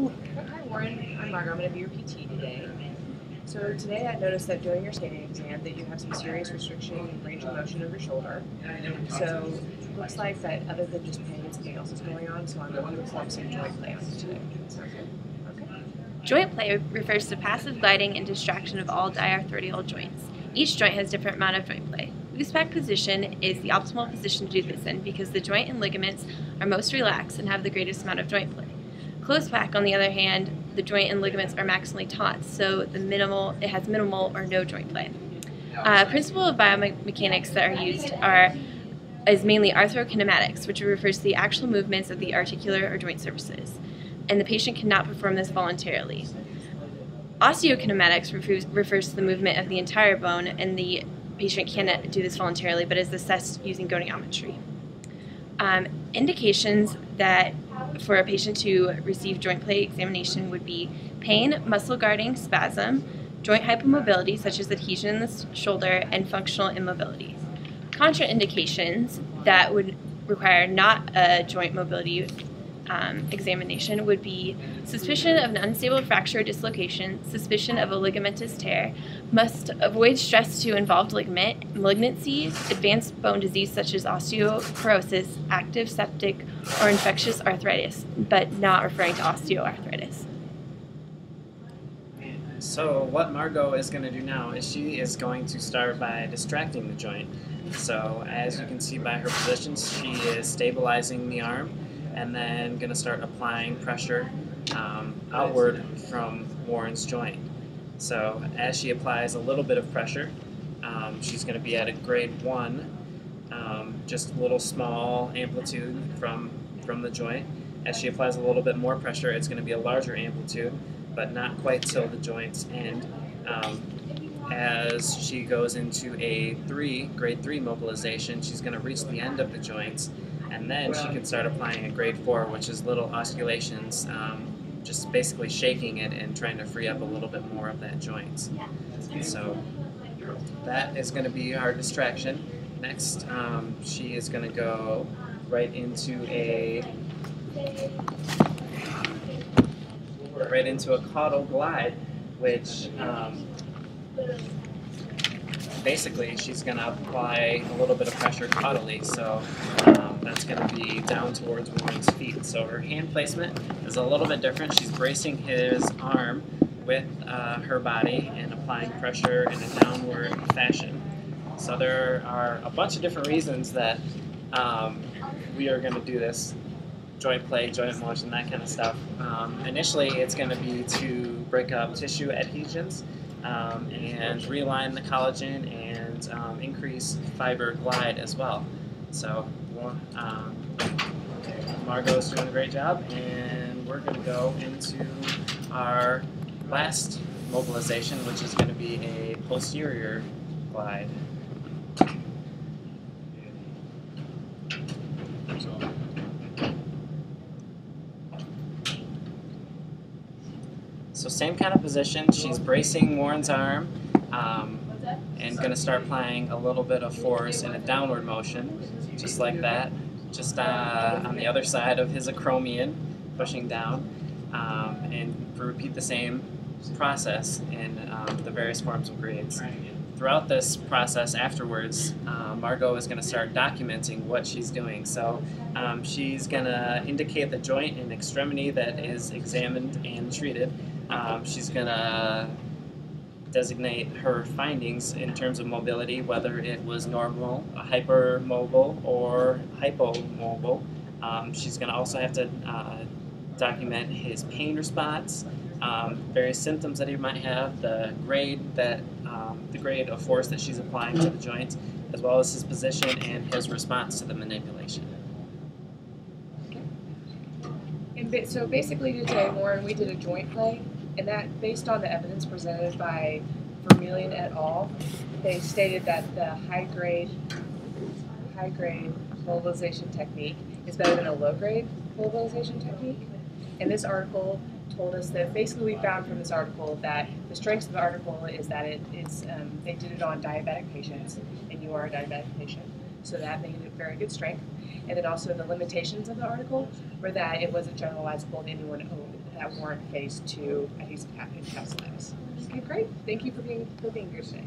Hi Warren, I'm Margo. I'm going to be your PT today. So today I noticed that during your standing exam that you have some serious restriction in range of motion of your shoulder. So it looks like that other than just pain, something else is going on. So I'm going to perform some joint play on you today. Sounds good? Okay. Joint play refers to passive gliding and distraction of all diarthrodial joints. Each joint has a different amount of joint play. Loose pack position is the optimal position to do this in because the joint and ligaments are most relaxed and have the greatest amount of joint play. Closed pack, on the other hand, the joint and ligaments are maximally taut, so it has minimal or no joint play. Principle of biomechanics that are used is mainly arthrokinematics, which refers to the actual movements of the articular or joint surfaces, and the patient cannot perform this voluntarily. Osteokinematics refers to the movement of the entire bone, and the patient cannot do this voluntarily, but is assessed using goniometry. Indications that for a patient to receive joint play examination would be pain, muscle guarding, spasm, joint hypomobility such as adhesion in the shoulder, and functional immobility. Contraindications that would require not a joint mobility examination would be suspicion of an unstable fracture or dislocation, suspicion of a ligamentous tear, must avoid stress to involved ligament, malignancy, advanced bone disease such as osteoporosis, active septic, or infectious arthritis, but not referring to osteoarthritis. So what Margo is going to do now is she is going to start by distracting the joint. So as you can see by her positions, she is stabilizing the arm and then going to start applying pressure outward from Warren's joint. So as she applies a little bit of pressure, she's going to be at a grade 1, just a little small amplitude from the joint. As she applies a little bit more pressure, it's going to be a larger amplitude, but not quite till the joint's end. As she goes into a grade 3 mobilization, she's going to reach the end of the joints, and then she can start applying a grade 4, which is little osculations, just basically shaking it and trying to free up a little bit more of that joint. So that is going to be our distraction. Next, she is going to go right into a caudal glide, which basically she's going to apply a little bit of pressure caudally, so that's going to be down towards Warren's feet. So her hand placement is a little bit different. She's bracing his arm with her body and applying pressure in a downward fashion. So there are a bunch of different reasons that we are going to do this. Joint play, joint motion, that kind of stuff. Initially, it's going to be to break up tissue adhesions and realign the collagen and increase fiber glide as well. So Margo's doing a great job, and we're going to go into our last mobilization, which is going to be a posterior glide. So same kind of position, she's bracing Warren's arm and going to start applying a little bit of force in a downward motion, just like that, just on the other side of his acromion, pushing down, and repeat the same process in the various forms of grades. Throughout this process afterwards, Margo is going to start documenting what she's doing. So she's going to indicate the joint and extremity that is examined and treated. She's going to designate her findings in terms of mobility, whether it was normal, hypermobile, or hypomobile. She's going to also have to document his pain response, various symptoms that he might have, the grade of force that she's applying to the joints, as well as his position and his response to the manipulation. And so basically today, Warren, we did a joint play, and that based on the evidence presented by Vermeulen et al., they stated that the high-grade mobilization technique is better than a low-grade mobilization technique. And this article told us that basically we found from this article that the strengths of the article is that they did it on diabetic patients, and you are a diabetic patient, so that made it very good strength. And then also the limitations of the article were that it wasn't generalizable to anyone that warrant phase 2 adhesive capsulitis. Okay, great. Thank you for being here today.